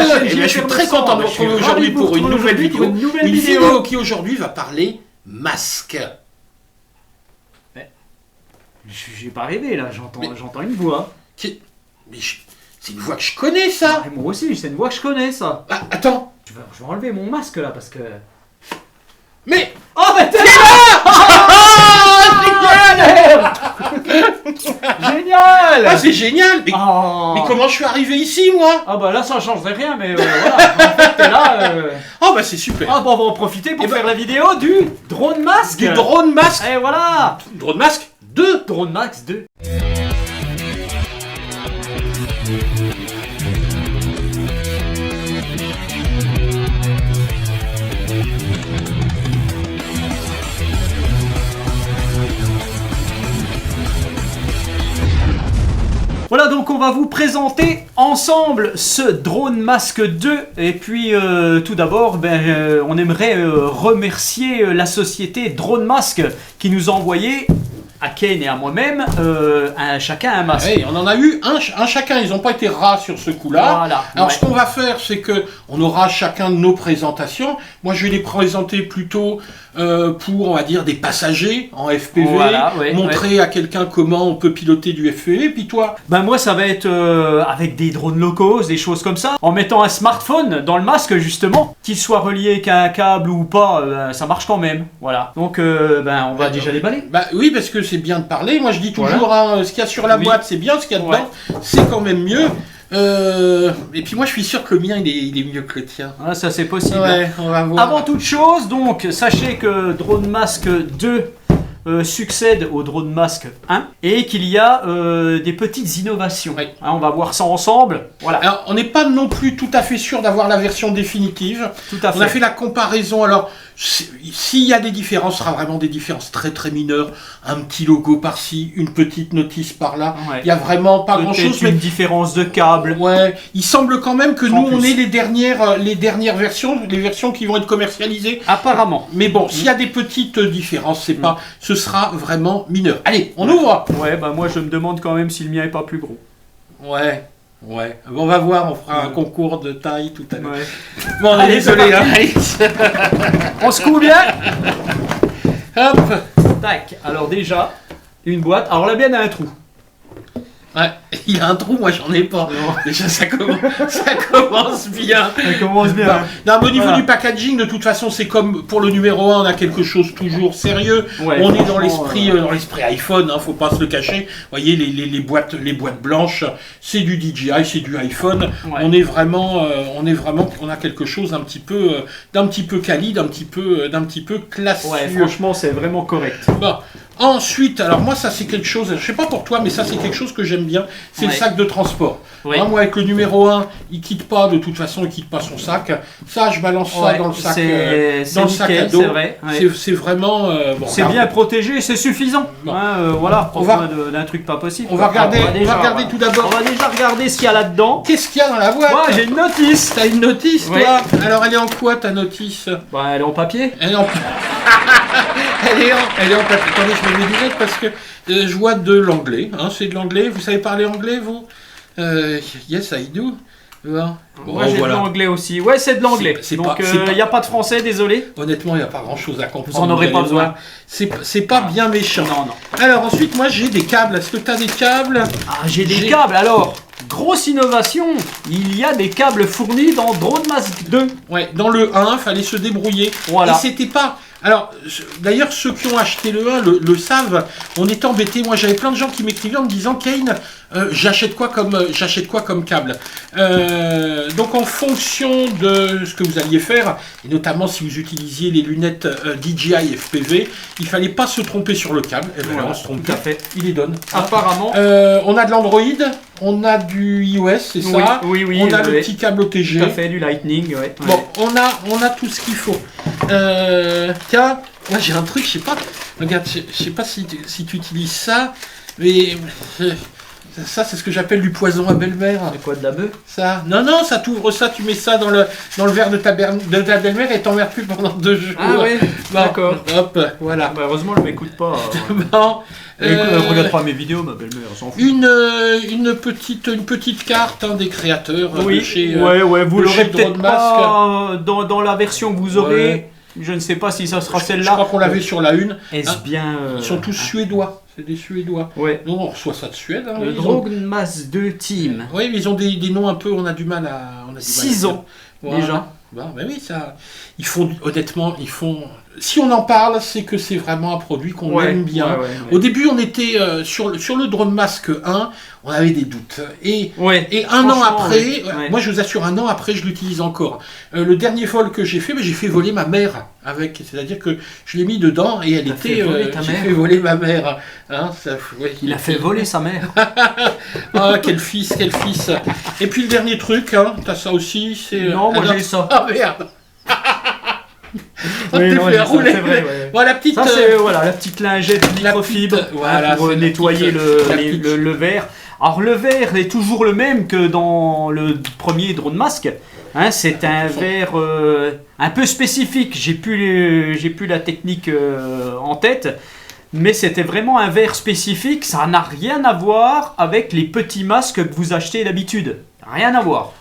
la chaîne Je suis très content de vous retrouver aujourd'hui pour une nouvelle vidéo. Une vidéo qui aujourd'hui va parler masque. J'ai pas rêvé là, j'entends une voix. Mais c'est une voix que je connais, ça. Moi aussi, c'est une voix que je connais, ça. Ah, attends. Je vais enlever mon masque là parce que... Mais... Oh, mais t'es là. Génial. Ah, c'est génial. Mais comment je suis arrivé ici, moi? Ah bah là, ça changerait rien, mais voilà. En fait, t'es là... Ah bah c'est super. Ah bah on va en profiter pour faire la vidéo du drone masque. Du drone masque. Et voilà. Drone masque 2. Drone masque 2. Voilà, donc on va vous présenter ensemble ce Drone Masque 2. Et puis tout d'abord, on aimerait remercier la société Drone Masque qui nous a envoyé, à Ken et à moi-même, chacun un masque. Oui, on en a eu un chacun, ils n'ont pas été rats sur ce coup-là. Voilà, alors ce qu'on va faire, c'est que on aura chacun de nos présentations. Moi je vais les présenter plutôt pour, on va dire, des passagers en FPV, montrer à quelqu'un comment on peut piloter du FPV. Puis toi? Ben moi ça va être avec des drones low cost, des choses comme ça, en mettant un smartphone dans le masque justement, qu'il soit relié qu'à un câble ou pas, ça marche quand même. Voilà. Donc on va déjà déballer. Bah oui, parce que c'est bien de parler. Moi je dis toujours, ce qu'il y a sur la boîte c'est bien, ce qu'il y a dedans c'est quand même mieux. Et puis moi je suis sûr que le mien il est mieux que le tien. Ah, ça c'est possible. Ouais, on va voir. Avant toute chose, donc sachez que Drone Masque 2 succède au Drone Masque 1 et qu'il y a des petites innovations. Ouais. On va voir ça ensemble. Voilà. Alors on n'est pas non plus tout à fait sûr d'avoir la version définitive. Tout à fait. On a fait la comparaison. Alors s'il y a des différences, ce sera vraiment des différences très très mineures. Un petit logo par-ci, une petite notice par-là. Il n'y a vraiment pas grand-chose. Une différence de câble. Ouais. Il semble quand même que nous on est les dernières versions, les versions qui vont être commercialisées. Apparemment. Mais bon, s'il y a des petites différences, c'est pas, ce sera vraiment mineur. Allez, on ouvre. Ouais, bah moi je me demande quand même si le mien est pas plus gros. Ouais. On va voir, on fera un concours de taille tout à l'heure. Ouais. Bon, Allez, désolé. On se couvre bien. Hop. Tac. Alors déjà, une boîte. Alors la mienne a un trou. Ouais, il a un trou, moi j'en ai pas. Non. Déjà ça commence bien. Ça commence bien. Non, mais au niveau du packaging, de toute façon, c'est comme pour le numéro 1, on a quelque chose toujours sérieux. Ouais, on est dans l'esprit iPhone, faut pas se le cacher. Vous voyez, les boîtes blanches, c'est du DJI, c'est du iPhone. Ouais. On est vraiment, on a quelque chose d'un petit peu quali, d'un petit peu classique. Ouais, franchement, c'est vraiment correct. Bon. Ensuite, alors moi ça c'est quelque chose, je sais pas pour toi, mais ça c'est quelque chose que j'aime bien, c'est le sac de transport. Ouais. Moi avec le numéro 1, il quitte pas, de toute façon il quitte pas son sac. Ça je balance ça dans le sac, sac à dos. C'est vrai. C'est vraiment... c'est bien protégé, c'est suffisant. Bon. Voilà, on va d'un truc pas possible. On va regarder tout d'abord. On va déjà regarder ce qu'il y a là-dedans. Qu'est-ce qu'il y a dans la boîte? Moi j'ai une notice. T'as une notice toi? Alors elle est en quoi ta notice? Bah elle est en papier. Elle est en papier. Attendez, je mets mes lunettes parce que je vois de l'anglais. C'est de l'anglais. Vous savez parler anglais, vous? Yes, I do. Bon, moi j'ai de l'anglais aussi. Ouais, c'est de l'anglais. Donc il n'y a pas de français, désolé. Honnêtement, il n'y a pas grand-chose à comprendre. Vous n'en aurez pas besoin. C'est pas bien méchant. Non. Alors ensuite, moi j'ai des câbles. Est-ce que tu as des câbles? Ah, j'ai des câbles. Alors, grosse innovation, il y a des câbles fournis dans Drone Masque 2. Ouais, dans le 1, fallait se débrouiller. Voilà. Et c'était pas... Alors, d'ailleurs, ceux qui ont acheté le 1 le savent, on est embêtés. Moi, j'avais plein de gens qui m'écrivaient en me disant « Kane, j'achète quoi comme câble ?» Donc, en fonction de ce que vous alliez faire, et notamment si vous utilisiez les lunettes DJI FPV, il fallait pas se tromper sur le câble. Et voilà, on se trompe. Tout à fait. Il les donne. Apparemment. On a de l'Android, on a du iOS, c'est ça. Oui, on a le petit câble OTG. Tout à fait, du Lightning, ouais. Bon, on a tout ce qu'il faut. Tiens, moi j'ai un truc, je sais pas. Regarde, je sais pas si tu utilises ça, mais Ça, c'est ce que j'appelle du poison à belle-mère. C'est quoi, de la bœuf? Ça. Non, ça t'ouvre ça, tu mets ça dans le verre de ta belle-mère et t'emmerdes plus pendant 2 jours. Ah ouais, Bon, d'accord. Hop, voilà. Bah, heureusement, elle m'écoute pas. Bon, Elle regarde pas mes vidéos, ma belle-mère, elle s'en fout. une petite carte des créateurs de chez ouais, vous de l'aurez chez peut-être Drone pas dans la version que vous aurez. Ouais. Je ne sais pas si ça sera Je celle-là. crois qu'on l'avait sur la une. Est-ce bien... Ils sont tous suédois. C'est des Suédois. Ouais. Nous, on reçoit ça de Suède. Hein, Le ils ont- Drone Mass 2 Team. Oui, mais ils ont des noms un peu, on a du mal à... 6 ans, déjà. Bon, ben oui, ça... Honnêtement, si on en parle, c'est que c'est vraiment un produit qu'on aime bien. Ouais. Au début, on était sur le Drone Mask 1, on avait des doutes. Et un an après, moi je vous assure, un an après, je l'utilise encore. Le dernier vol que j'ai fait voler ma mère avec. C'est-à-dire que je l'ai mis dedans et elle T'as était... fait voler ta j'ai mère. fait voler ma mère. Hein, ça, ouais, Il a fait voler sa mère. Ah, quel fils. Et puis le dernier truc, hein, t'as ça aussi, c'est... Non, moi j'ai ça. Ah merde. Oui, t'es non, fait j'ai ça, rouler. c'est vrai, ouais. Voilà, la petite... Ça, c'est la petite lingette microfibre voilà, pour c'est la nettoyer petite- le verre. Alors, le verre est toujours le même que dans le premier Drone Mask. Hein, c'est un verre un peu spécifique. J'ai plus la technique en tête. Mais c'était vraiment un verre spécifique. Ça n'a rien à voir avec les petits masques que vous achetez d'habitude. Rien à voir.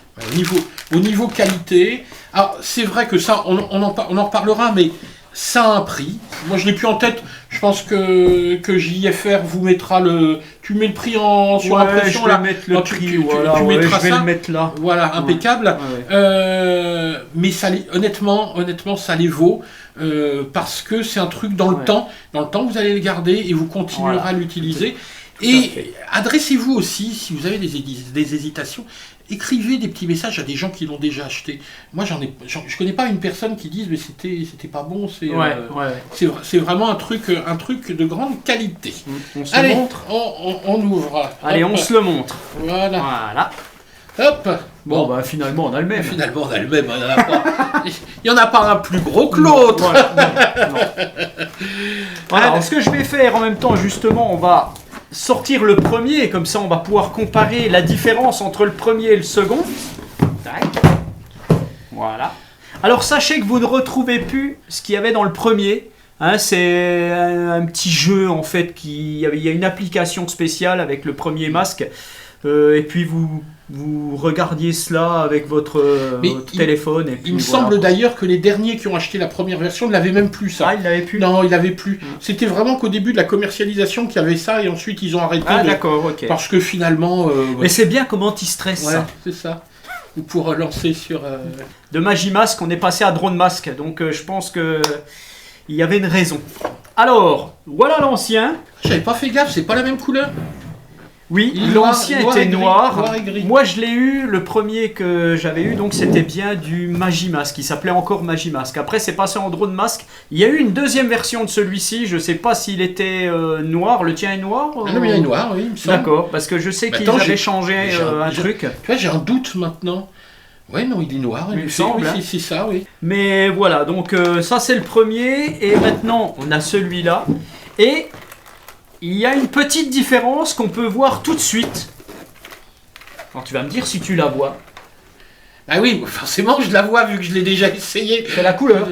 Au niveau qualité, alors c'est vrai que ça, on en reparlera, mais ça a un prix. Moi je l'ai plus en tête, je pense que JFR vous mettra tu mets le prix sur l'impression là. Je vais mettre le Non, prix, tu voilà, mettras je vais ça. le mettre là. Voilà, impeccable. Ouais. Mais ça, honnêtement, ça les vaut parce que c'est un truc dans le temps. Dans le temps, vous allez le garder et vous continuerez à l'utiliser. Et adressez-vous aussi, si vous avez des hésitations, écrivez des petits messages à des gens qui l'ont déjà acheté. Moi, je connais pas une personne qui dise mais c'était pas bon. C'est vraiment un truc de grande qualité. On se Allez, montre. on ouvre. Allez, Hop. on se le montre. Voilà. Hop. Bon, bah finalement, on a le même. Finalement, on a le même. Il n'y en a pas un plus gros que l'autre. Voilà, alors, ce que je vais faire en même temps, justement, on va sortir le premier, comme ça on va pouvoir comparer la différence entre le premier et le second. Tac. Voilà. Alors sachez que vous ne retrouvez plus ce qu'il y avait dans le premier. Hein, c'est un petit jeu en fait, il y a une application spéciale avec le premier masque. Et puis vous regardiez cela avec votre téléphone. Et puis, il me semble d'ailleurs que les derniers qui ont acheté la première version ne l'avaient même plus, ça. Ah, ils l'avaient plus? Non, ils l'avaient plus. C'était vraiment qu'au début de la commercialisation qu'il y avait ça, et ensuite ils ont arrêté. Ah, d'accord, ok. Parce que finalement... Mais c'est bien comme anti-stress, ouais, ça. c'est ça. Ou pour relancer sur... De Magimask, on est passé à Drone Mask, donc je pense que il y avait une raison. Alors, voilà l'ancien. J'avais pas fait gaffe, c'est pas la même couleur. Oui, Il est l'ancien noir était et gris, noir. noir et gris. Moi, je l'ai eu, le premier que j'avais eu, donc c'était bien du Magimask. Il s'appelait encore Magimask. Après, c'est passé en Drone Mask. Il y a eu une deuxième version de celui-ci. Je sais pas s'il était noir. Le tien est noir Ah non, il est noir, oui, il me semble. D'accord, parce que je sais qu'ils avaient changé un truc. Tu vois, j'ai un doute maintenant. Ouais, non, il est noir. Il me semble. Oui, c'est ça, oui. Mais voilà, donc ça c'est le premier. Et maintenant, on a celui-là. Et il y a une petite différence qu'on peut voir tout de suite. Alors tu vas me dire si tu la vois. Ah oui, forcément, je la vois vu que je l'ai déjà essayé. C'est la couleur.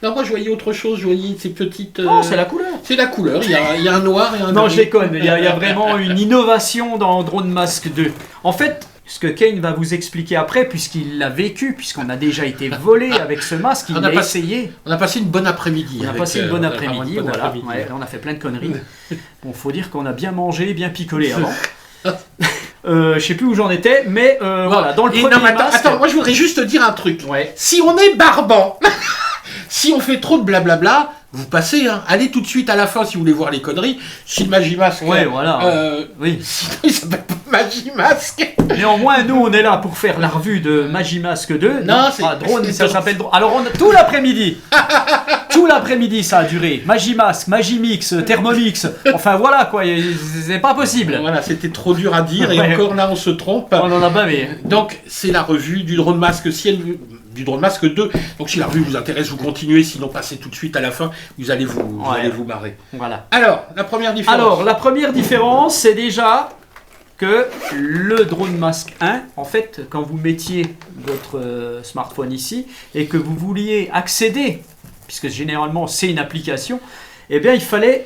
Non, moi je voyais autre chose, je voyais ces petites... Non, c'est la couleur. C'est la couleur, il y a un noir et un... Non, je déconne, il y a vraiment une innovation dans Drone Mask 2. En fait, ce que Kane va vous expliquer après, puisqu'il l'a véu, puisqu'on a déjà été volé avec ce masque, il l'a essayé. On a passé une bonne après-midi. On a passé une bonne après-midi, voilà. Ouais, on a fait plein de conneries. Bon, faut dire qu'on a bien mangé, bien picolé avant. Je sais plus où j'en étais, mais voilà, dans le premier masque... Attends, moi je voudrais juste te dire un truc. Ouais. Si on est barbant, si on fait trop de blablabla, vous passez, hein. Allez tout de suite à la fin si vous voulez voir les conneries. Si le Magimask... Ouais, voilà. Oui. Sinon il s'appelle pas Magimask. Néanmoins, nous on est là pour faire la revue de Magimask 2. Non, c'est... Drone, ça s'appelle Drone. Alors tout l'après-midi. Tout l'après-midi ça a duré. Magimask, Magimix, Thermomix. Enfin voilà quoi, c'est pas possible. Voilà, c'était trop dur à dire et encore là on se trompe. On en a bavé. Donc c'est la revue du Drone Mask du Drone Mask 2. Donc si la revue vous intéresse, vous continuez, sinon passez tout de suite à la fin, vous allez vous marrer. Voilà. Alors, la première différence. Alors, la première différence, c'est déjà que le Drone Mask 1, en fait, quand vous mettiez votre smartphone ici et que vous vouliez accéder, puisque généralement c'est une application, eh bien il fallait,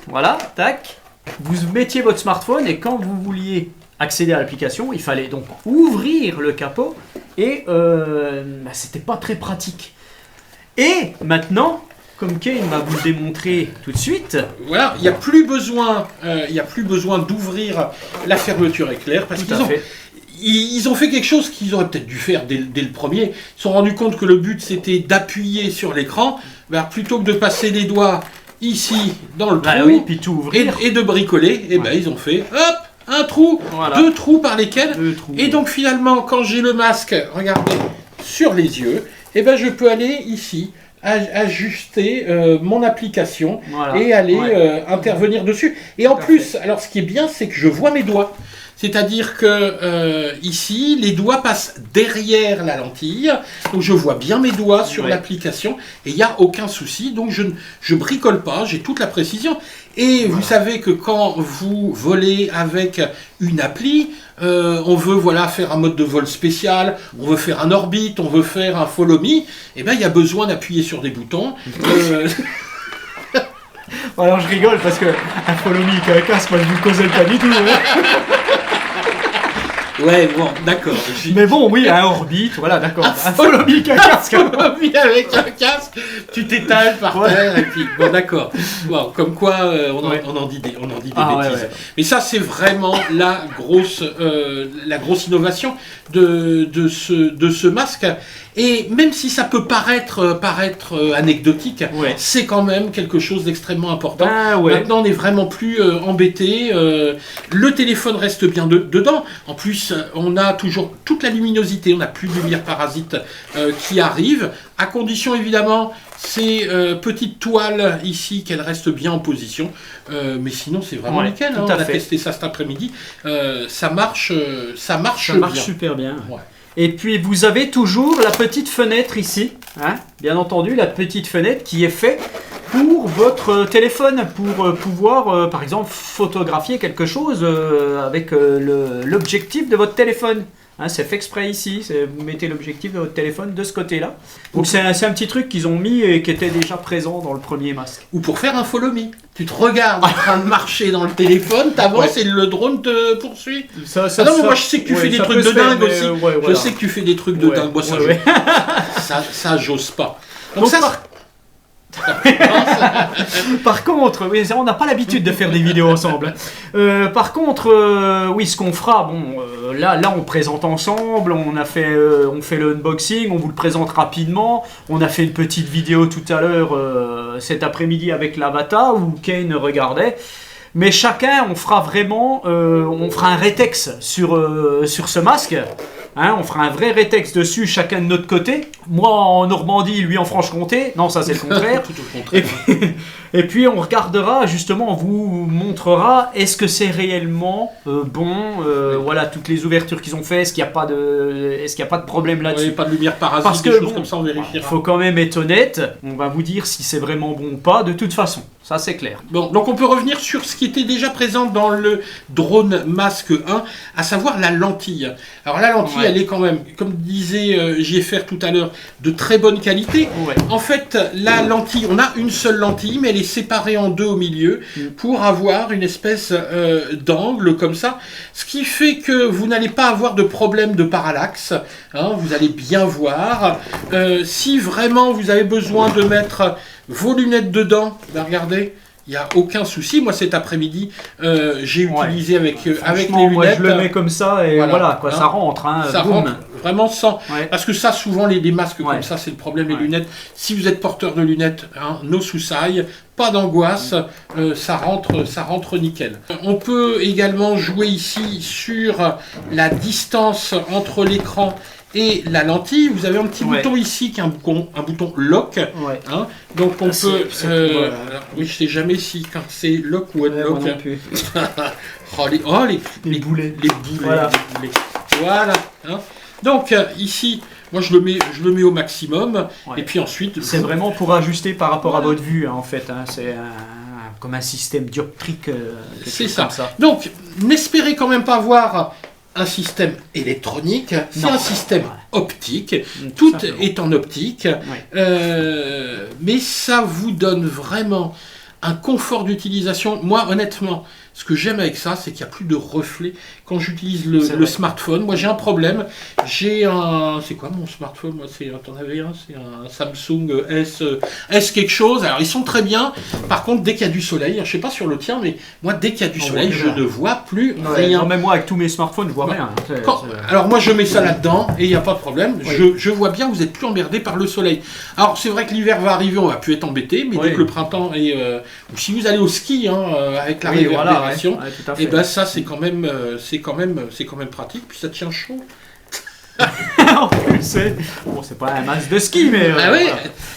voilà, tac, vous mettiez votre smartphone et quand vous vouliez accéder à l'application, il fallait donc ouvrir le capot et c'était pas très pratique. Et maintenant, comme Kane va vous le démontrer tout de suite. Voilà, il n'y a plus besoin, d'ouvrir la fermeture éclair parce qu'ils ont fait quelque chose qu'ils auraient peut-être dû faire dès le premier. Ils se sont rendus compte que le but c'était d'appuyer sur l'écran, plutôt que de passer les doigts ici dans le trou puis tout ouvrir. Et de bricoler. Et ils ont fait hop, un trou, deux trous par lesquels. Et donc finalement, quand j'ai le masque, regardez, sur les yeux, je peux aller ici. Ajuster mon application et aller intervenir dessus. Et en plus, alors ce qui est bien, c'est que je vois mes doigts. C'est-à-dire que ici, les doigts passent derrière la lentille. Donc je vois bien mes doigts sur l'application et il n'y a aucun souci. Donc je bricole pas, j'ai toute la précision. Et vous savez que quand vous volez avec une appli, on veut faire un mode de vol spécial, on veut faire un orbite, on veut faire un follow me, il y a besoin d'appuyer sur des boutons. Alors je rigole parce que un follow me avec un casque, moi je vous causais pas du tout. Ouais, bon, d'accord. Mais bon, oui, un orbite, voilà, d'accord. Un follow me avec un casque. Avec un casque, tu t'étales par terre et puis, bon, d'accord. Bon, comme quoi, on en dit des bêtises. Ouais. Mais ça, c'est vraiment la grosse innovation de ce masque. Et même si ça peut paraître anecdotique, c'est quand même quelque chose d'extrêmement important. Maintenant, on n'est vraiment plus embêté. Le téléphone reste bien dedans. En plus, on a toujours toute la luminosité. On n'a plus de lumière parasite qui arrive. À condition, évidemment, ces petites toiles ici, qu'elles restent bien en position. Mais sinon, c'est vraiment nickel. On a testé ça cet après-midi. Ça marche bien. Super bien. Ouais. Et puis vous avez toujours la petite fenêtre ici, bien entendu, la petite fenêtre qui est faite pour votre téléphone, pour pouvoir par exemple photographier quelque chose avec l'objectif de votre téléphone. C'est fait exprès ici, vous mettez l'objectif de votre téléphone de ce côté-là. Donc c'est un petit truc qu'ils ont mis et qui était déjà présent dans le premier masque. Ou pour faire un follow me. Tu te regardes en train de marcher dans le téléphone, t'avances et le drone te poursuit. Non mais moi je sais que tu fais des trucs de dingue aussi. Je sais que tu fais des trucs de dingue. Moi ça j'ose pas. Donc ça... Par contre, on n'a pas l'habitude de faire des vidéos ensemble. Par contre, ce qu'on fera, là on présente ensemble, on fait le unboxing, on vous le présente rapidement. On a fait une petite vidéo tout à l'heure cet après-midi avec l'Avata où Kane regardait. Mais chacun, on fera un rétex sur ce masque. On fera un vrai rétex dessus, chacun de notre côté. Moi en Normandie, lui en Franche-Comté. Non, ça c'est le contraire. Tout au contraire. Et puis on regardera, justement, on vous montrera est-ce que c'est réellement bon. Voilà, toutes les ouvertures qu'ils ont fait. Est-ce qu'il n'y a pas de problème là-dessus? Pas de lumière parasite, parce que, des choses comme ça, on vérifiera. Il faut quand même être honnête. On va vous dire si c'est vraiment bon ou pas, de toute façon. Ça c'est clair. Bon, donc on peut revenir sur ce qui était déjà présent dans le Drone Mask 1, à savoir la lentille. Alors la lentille, elle est quand même, comme disait JFR tout à l'heure, de très bonne qualité. En fait, la lentille, on a une seule lentille, mais elle est séparée en deux au milieu pour avoir une espèce d'angle comme ça, ce qui fait que vous n'allez pas avoir de problème de parallaxe. Vous allez bien voir. Si vraiment vous avez besoin de mettre vos lunettes dedans, regardez, il n'y a aucun souci. Moi cet après-midi, j'ai utilisé avec les lunettes. Moi, je le mets comme ça et voilà ça rentre. Ça rentre vraiment sans. Parce que ça, souvent, les masques comme ça, c'est le problème, les lunettes. Si vous êtes porteur de lunettes, no souci, pas d'angoisse, ça rentre nickel. On peut également jouer ici sur la distance entre l'écran et la lentille. Vous avez un petit bouton ici qui est un bouton lock. Donc on peut... oui, je sais jamais si quand c'est lock ou unlock. Les boulets. Voilà. Donc ici, moi je le mets au maximum. Et puis ensuite... C'est vraiment pour ajuster par rapport à votre vue, en fait. C'est comme un système dioptrique. C'est ça. Donc, n'espérez quand même pas voir un système électronique, c'est un système optique, tout est en optique, mais ça vous donne vraiment un confort d'utilisation. Moi, honnêtement, ce que j'aime avec ça, c'est qu'il n'y a plus de reflets quand j'utilise le smartphone. Moi, j'ai un problème. J'ai un... C'est quoi mon smartphone? Moi, t'en avais un? C'est un Samsung S quelque chose. Alors, ils sont très bien. Par contre, dès qu'il y a du soleil, je ne sais pas sur le tien, mais moi, dès qu'il y a du soleil, je ne vois plus rien. Non, même moi, avec tous mes smartphones, je vois rien. Alors, moi, je mets ça là-dedans et il n'y a pas de problème. Je vois bien, vous n'êtes plus emmerdé par le soleil. Alors, c'est vrai que l'hiver va arriver, on va plus être embêté, mais dès que le printemps est... ou si vous allez au ski, avec la réverbération, et ben ça, c'est quand même pratique, puis ça tient chaud. En plus, c'est pas un masque de ski, mais... Voilà.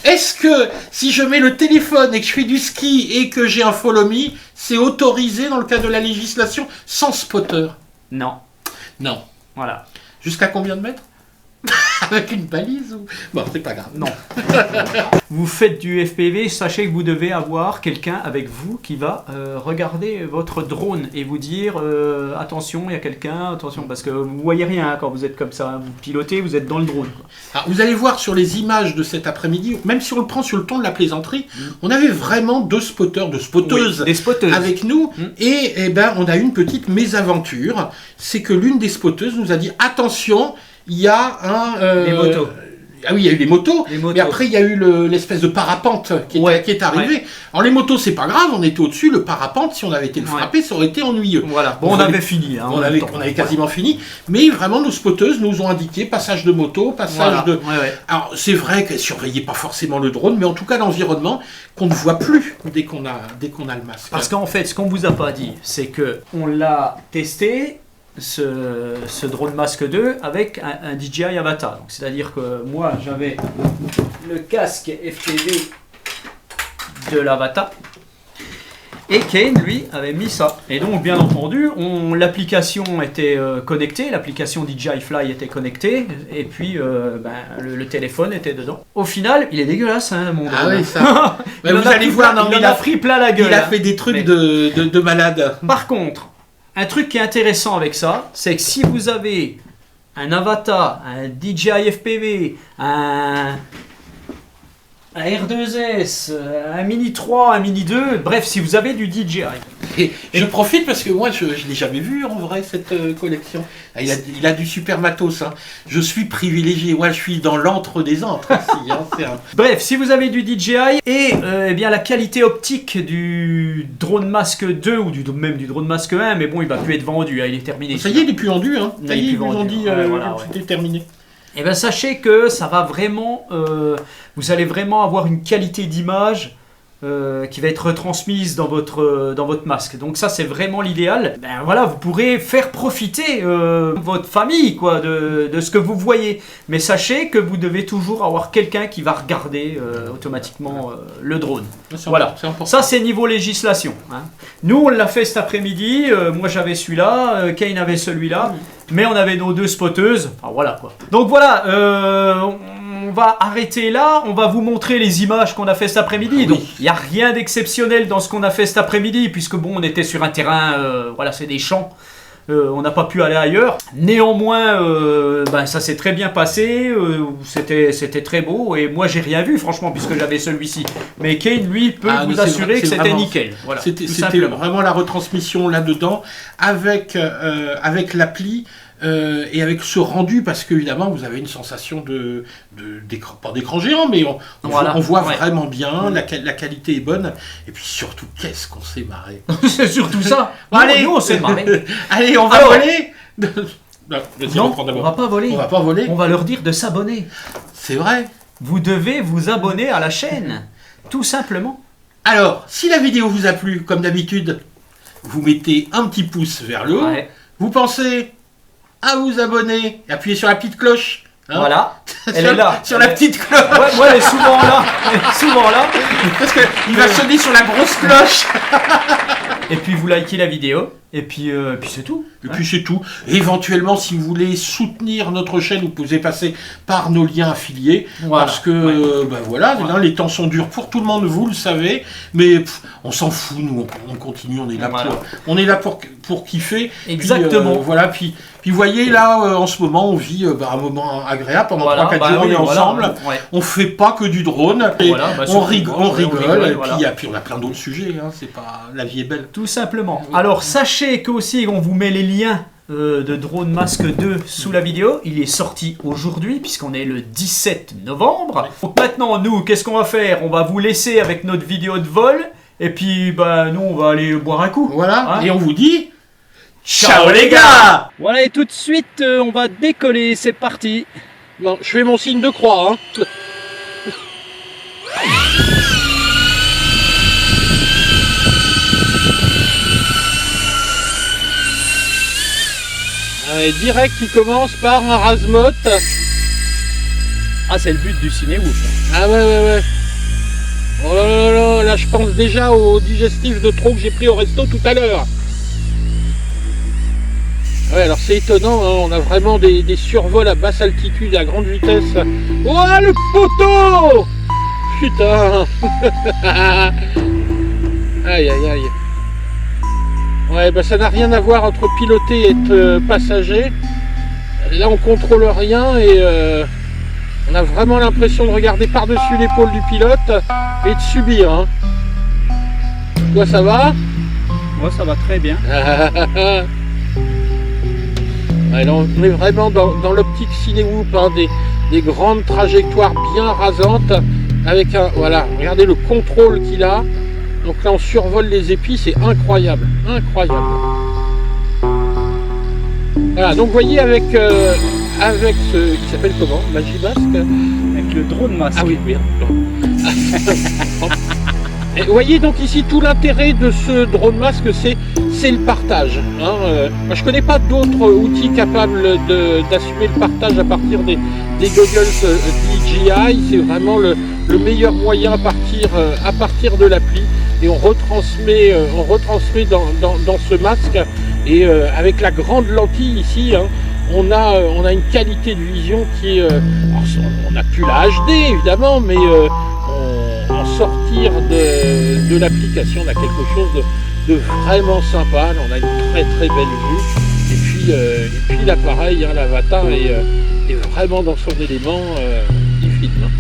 Est-ce que si je mets le téléphone et que je fais du ski et que j'ai un follow me, c'est autorisé dans le cadre de la législation sans spotter? Non. Non. Voilà. Jusqu'à combien de mètres? Avec une balise ou... Bon, c'est pas grave. Non. Vous faites du FPV, sachez que vous devez avoir quelqu'un avec vous qui va regarder votre drone et vous dire attention, il y a quelqu'un, attention, parce que vous voyez rien quand vous êtes comme ça, vous pilotez, vous êtes dans le drone. Alors, vous allez voir sur les images de cet après-midi, même si on le prend sur le ton de la plaisanterie, on avait vraiment deux spotteurs, des spotteuses avec nous, et ben on a eu une petite mésaventure, c'est que l'une des spotteuses nous a dit attention, il y a les motos. Ah oui, il y a eu les motos, mais après il y a eu l'espèce de parapente qui est arrivé. Alors les motos, c'est pas grave, on était au-dessus, le parapente, si on avait été le frapper, ça aurait été ennuyeux. Voilà, bon, on avait fini. On avait quasiment fini, mais vraiment nos spotteuses nous ont indiqué passage de moto, passage de... Alors c'est vrai qu'elles surveillaient pas forcément le drone, mais en tout cas l'environnement qu'on ne voit plus dès qu'on a le masque. Parce qu'en fait, ce qu'on vous a pas dit, c'est que on l'a testé, ce drone masque 2 avec un DJI Avata. C'est-à-dire que moi j'avais le casque FPV de l'Avata et Kane lui avait mis ça. Et donc bien entendu l'application était connectée, l'application DJI Fly était connectée et puis le téléphone était dedans. Au final il est dégueulasse mon drone. Ah oui ça. Vous allez voir, il a pris plein la gueule. Il a fait des trucs de malade. Par contre, un truc qui est intéressant avec ça, c'est que si vous avez un Avata, un DJI FPV, un R2S, un Mini 3, un Mini 2, bref, si vous avez du DJI. Et je profite parce que moi, je ne l'ai jamais vu en vrai, cette collection. Il a du super matos. Hein. Je suis privilégié. Moi, je suis dans l'antre des antres ici. Bref, si vous avez du DJI et eh bien, la qualité optique du Drone Mask 2 ou même du Drone Mask 1, mais bon, il ne va plus être vendu. Hein, il est terminé. Ça y est, il n'est plus vendu. Hein. Ça y est, ils nous ont dit c'était terminé. Et bien, sachez que ça va vraiment... vous allez vraiment avoir une qualité d'image qui va être retransmise dans votre masque. Donc ça, c'est vraiment l'idéal. Ben voilà, vous pourrez faire profiter votre famille quoi, de ce que vous voyez. Mais sachez que vous devez toujours avoir quelqu'un qui va regarder automatiquement le drone. Voilà. Ça, c'est niveau législation. Hein. Nous, on l'a fait cet après-midi. Moi, j'avais celui-là. Kane avait celui-là. Mais on avait nos deux spotteuses. Enfin, voilà quoi. Donc voilà, on va arrêter là. On va vous montrer les images qu'on a fait cet après-midi. Oui. Donc il n'y a rien d'exceptionnel dans ce qu'on a fait cet après-midi, puisque bon, on était sur un terrain, voilà, c'est des champs. On n'a pas pu aller ailleurs. Néanmoins, ça s'est très bien passé. C'était très beau. Et moi, j'ai rien vu, franchement, puisque j'avais celui-ci. Mais Kane, lui, peut vous assurer que c'était nickel. Voilà, c'était vraiment la retransmission là-dedans, avec l'appli. Et avec ce rendu, parce qu'évidemment vous avez une sensation pas d'écran géant, mais on voit vraiment bien, la qualité est bonne, et puis surtout, qu'est-ce qu'on s'est marré. C'est surtout ça. Allez, nous on s'est marré. Allez, on va voler. Non, on va pas voler. On va pas voler. On va leur dire de s'abonner. C'est vrai. Vous devez vous abonner à la chaîne, tout simplement. Alors, si la vidéo vous a plu, comme d'habitude, vous mettez un petit pouce vers le haut. Vous pensez à vous abonner, appuyez sur la petite cloche. Hein, voilà, elle est là. Sur la petite cloche. Ouais, elle est souvent là. Parce qu'il va sonner sur la grosse cloche. Et puis vous likez la vidéo. puis c'est tout. Et puis c'est tout. Éventuellement, si vous voulez soutenir notre chaîne, vous pouvez passer par nos liens affiliés. Voilà. Parce que, voilà, là, les temps sont durs pour tout le monde, vous le savez. Mais on s'en fout, nous, on continue, on est là, on est là pour kiffer. Exactement. Puis, voilà, puis vous voyez, là, en ce moment, on vit un moment agréable. Pendant 3-4 jours, on est ensemble. On fait pas que du drone. Et on rigole. Et puis on a plein d'autres sujets. Hein, c'est pas... La vie est belle. Tout simplement. Alors, sachez qu'aussi, on vous met les liens de Drone Mask 2 sous la vidéo. Il est sorti aujourd'hui, puisqu'on est le 17 novembre. Donc maintenant, nous, qu'est-ce qu'on va faire? On va vous laisser avec notre vidéo de vol. Et puis, nous, on va aller boire un coup. Voilà. Et on vous dit... Ciao les gars! Voilà, et tout de suite, on va décoller. C'est parti. Bon, je fais mon signe de croix. Hein. Allez, direct, il commence par un Razmote. Ah, c'est le but du ciné-ouf. Ah ouais. Oh là, je pense déjà au digestif de trop que j'ai pris au resto tout à l'heure. Ouais, alors c'est étonnant, hein, on a vraiment des survols à basse altitude, à grande vitesse. Oh, le poteau! Putain! Aïe. Ouais, ça n'a rien à voir entre piloter et être passager. Là, on contrôle rien et on a vraiment l'impression de regarder par-dessus l'épaule du pilote et de subir. Hein. Toi, ça va? Moi, ça va très bien. Ouais, on est vraiment dans l'optique ciné-whoop, hein, des grandes trajectoires bien rasantes avec voilà, regardez le contrôle qu'il a. Donc là on survole les épis, c'est incroyable. Voilà, donc vous voyez avec ce qui s'appelle comment? Magibasque? Avec le Drone Mask. Ah oui. Et vous voyez donc ici tout l'intérêt de ce Drone Mask, c'est le partage. Hein. Moi, je connais pas d'autres outils capables d'assumer le partage à partir des goggles DJI. C'est vraiment le meilleur moyen à partir de l'appli. Et on retransmet dans ce masque. Et avec la grande lentille ici, hein, on a une qualité de vision qui est... on n'a plus la HD évidemment, mais en sortir de l'application, on a quelque chose de vraiment sympa. On a une très très belle vue. Et puis l'appareil, hein, l'avatar est vraiment dans son élément, il filme.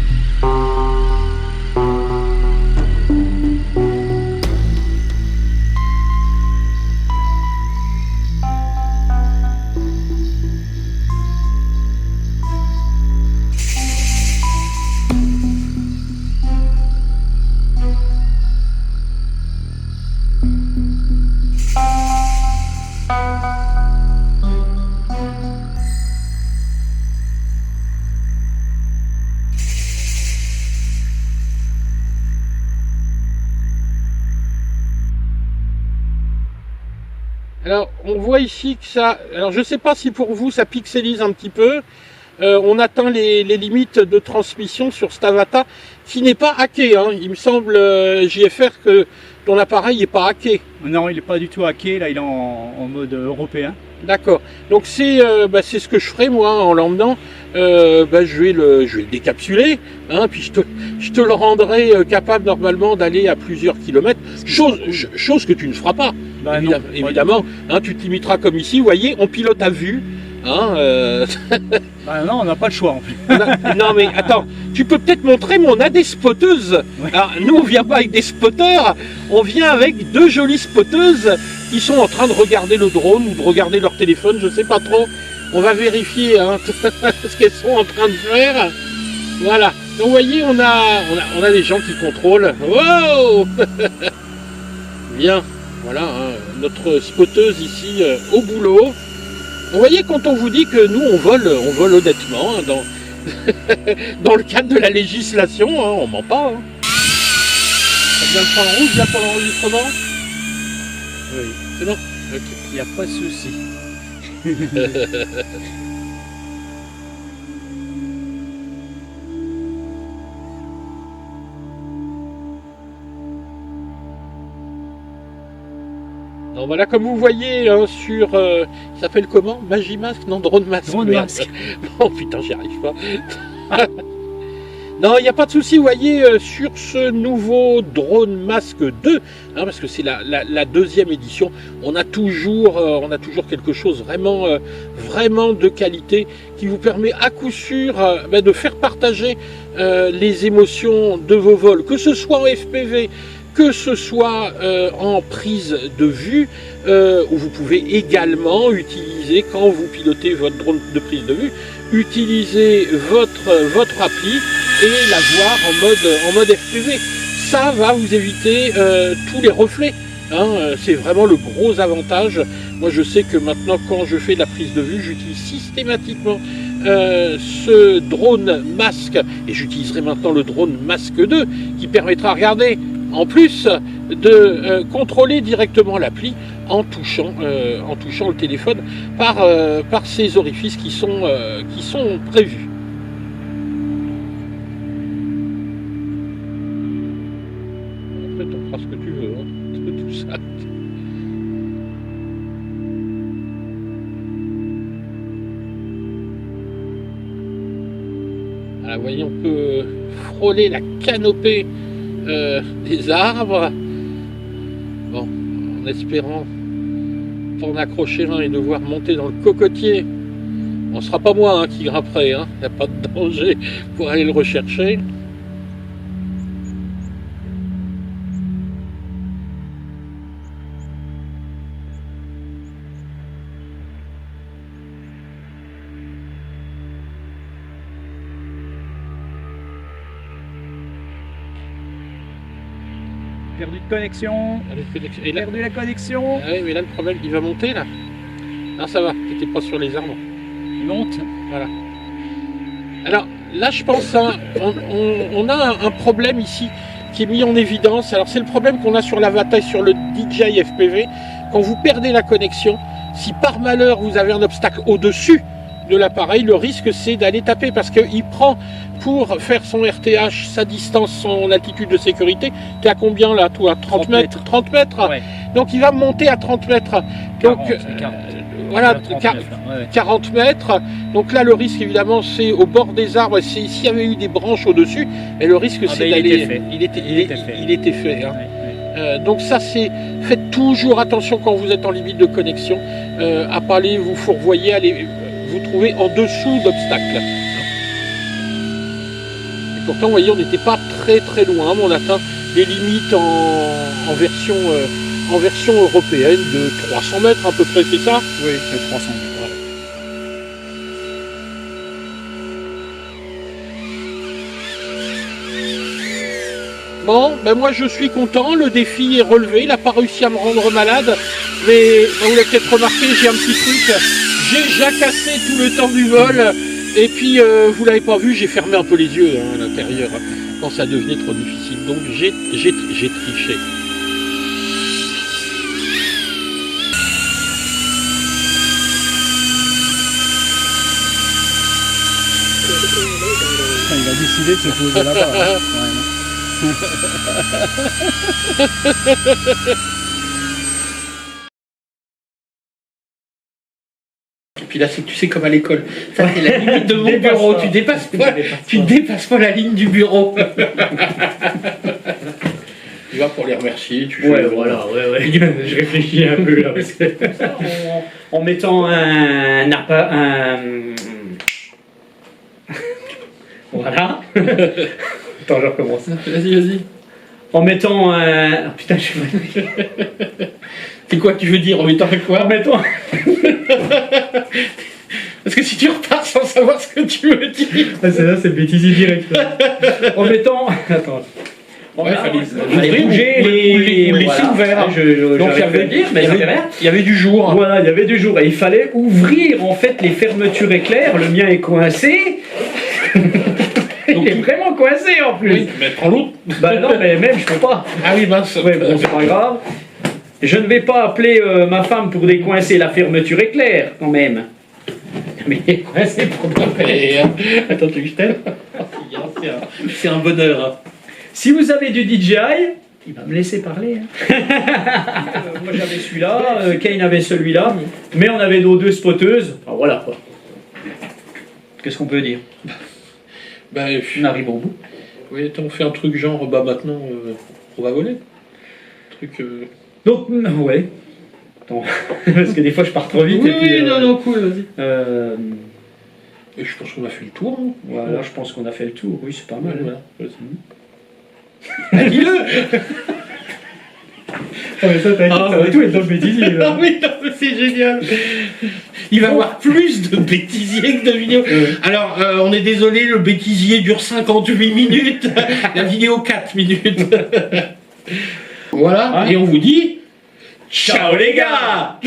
Alors, on voit ici que ça... Alors, je ne sais pas si pour vous, ça pixelise un petit peu. On atteint les limites de transmission sur cet avatar qui n'est pas hacké. Hein. Il me semble, JFR, que ton appareil n'est pas hacké. Non, il n'est pas du tout hacké. Là, il est en mode européen. D'accord. Donc, c'est ce que je ferai, moi, en l'emmenant. Je vais le décapsuler. Hein, puis, je te le rendrai capable, normalement, d'aller à plusieurs kilomètres. Chose que tu ne feras pas. Bah, évidemment, hein, tu te limiteras comme ici, vous voyez, on pilote à vue. Hein, bah non, on n'a pas le choix en plus. Non mais attends, tu peux peut-être montrer, mais on a des spotteuses. Ouais. Alors nous on vient pas avec des spotters, on vient avec deux jolies spotteuses qui sont en train de regarder le drone ou de regarder leur téléphone, je sais pas trop. On va vérifier hein, ce qu'elles sont en train de faire. Voilà. Donc vous voyez, on a des gens qui contrôlent. Wow. Bien. Voilà, hein, notre spotteuse ici au boulot. Vous voyez, quand on vous dit que nous, on vole honnêtement, hein, dans le cadre de la législation, hein, on ment pas. Hein. Ça vient de prendre rouge là pour l'enregistrement? Oui. C'est bon? Ok. Il n'y a pas de souci. Bon, voilà, comme vous voyez sur... il s'appelle comment? Magimask? Non, Drone Mask. Drone Mask. Oh putain, j'y arrive pas. Non, il n'y a pas de souci, vous voyez, sur ce nouveau Drone Mask 2, hein, parce que c'est la deuxième édition, on a toujours quelque chose vraiment, vraiment de qualité qui vous permet à coup sûr de faire partager les émotions de vos vols, que ce soit en FPV, que ce soit en prise de vue, où vous pouvez également utiliser, quand vous pilotez votre drone de prise de vue, utiliser votre appli et la voir en mode FPV. Ça va vous éviter tous les reflets. Hein, c'est vraiment le gros avantage. Moi je sais que maintenant quand je fais de la prise de vue, j'utilise systématiquement ce drone masque, et j'utiliserai maintenant le drone masque 2 qui permettra, regardez, en plus de contrôler directement l'appli en touchant le téléphone par ces orifices qui sont prévus. En fait, on fera ce que tu veux, hein, de tout ça. Voilà, vous voyez, on peut frôler la canopée des arbres, bon, en espérant en accrocher un et devoir monter dans le cocotier. Bon, ce sera pas moi hein, qui grimperai, il n'y a pas de danger pour aller le rechercher. Perdu de connexion. Et là, Perdu la connexion. ah oui, mais là le problème, il va monter là. Non, ça va, t'étais pas sur les arbres. Il monte. Voilà. Alors là, je pense, hein, on a un problème ici qui est mis en évidence. Alors c'est le problème qu'on a sur l'Avatar, sur le DJI FPV. Quand vous perdez la connexion, si par malheur vous avez un obstacle au-dessus de l'appareil, le risque c'est d'aller taper parce qu'il prend pour faire son RTH, sa distance, son altitude de sécurité. Tu es à combien là, toi? 30 mètres 30 mètres Ouais. Donc il va monter à 30 mètres. Donc 40. voilà, 39, ouais. 40 mètres. Donc là, le risque évidemment, c'est au bord des arbres. S'il y avait eu des branches au-dessus, et le risque c'est d'aller. Il était fait. Hein. Ouais. Donc ça, c'est faites toujours attention quand vous êtes en limite de connexion à pas aller vous fourvoyer, aller vous trouver en dessous d'obstacles. Et pourtant, vous voyez, on n'était pas très très loin, mais on atteint les limites en version européenne de 300 mètres à peu près, c'est ça? Oui, c'est 300. Bon, ben moi je suis content, le défi est relevé, il n'a pas réussi à me rendre malade, mais vous l'avez peut-être remarqué, j'ai un petit truc, j'ai jacassé tout le temps du vol, et puis vous l'avez pas vu, j'ai fermé un peu les yeux hein, à l'intérieur, quand ça devenait trop difficile, donc j'ai triché. Il a décidé de se poser là-bas. Hein. Et puis là, c'est tu sais comme à l'école, ça c'est la limite de mon bureau, tu dépasses pas la ligne du bureau. Tu vas pour les remercier, tu Ouais, voilà, ouais. Je réfléchis un peu là. Parce que en mettant un voilà. Attends, je recommence. Vas-y. En mettant un. Oh, putain, je suis mal. C'est quoi tu veux dire en mettant quoi? En mettant. Parce que si tu repars sans savoir ce que tu veux dire. Ah, c'est bêtisier direct. En mettant. Attends. Ouais, fallait bouger les laisser ouverts. Donc il y avait du jour. Voilà, il y avait du jour. Et il fallait ouvrir en fait les fermetures éclairs. Le mien est coincé. Il est vraiment coincé en plus. Oui, mais prends l'autre. Bah non, mais même je peux pas. Ah oui, mince. Ouais, bon, c'est pas grave. Je ne vais pas appeler ma femme pour décoincer la fermeture éclair quand même. Mais il est coincé pour de vrai. Attends, tu veux que je t'aide? C'est un bonheur. Si vous avez du DJI, Il va me laisser parler. Hein. Moi j'avais celui-là, Kane avait celui-là, mais on avait nos deux spotteuses. Enfin, voilà quoi. Qu'est-ce qu'on peut dire? Bah, On arrive au bout. oui, on fait un truc genre, bah maintenant, on va voler. Truc. Donc, ouais. Attends, parce que des fois je pars trop vite. Oui, et puis, non, cool, vas-y. euh, Et je pense qu'on a fait le tour. Hein. voilà, je pense qu'on a fait le tour. Oui, c'est pas mal. Voilà. Ah, Dis-le. Ah, mais ça, ça va tout être dans le bêtisier. Ah oui, non, mais c'est génial. Il va y avoir plus de bêtisier que de vidéos. Alors, on est désolé, le bêtisier dure 58 minutes, la vidéo 4 minutes. Voilà, Hein? et on vous dit ciao les gars.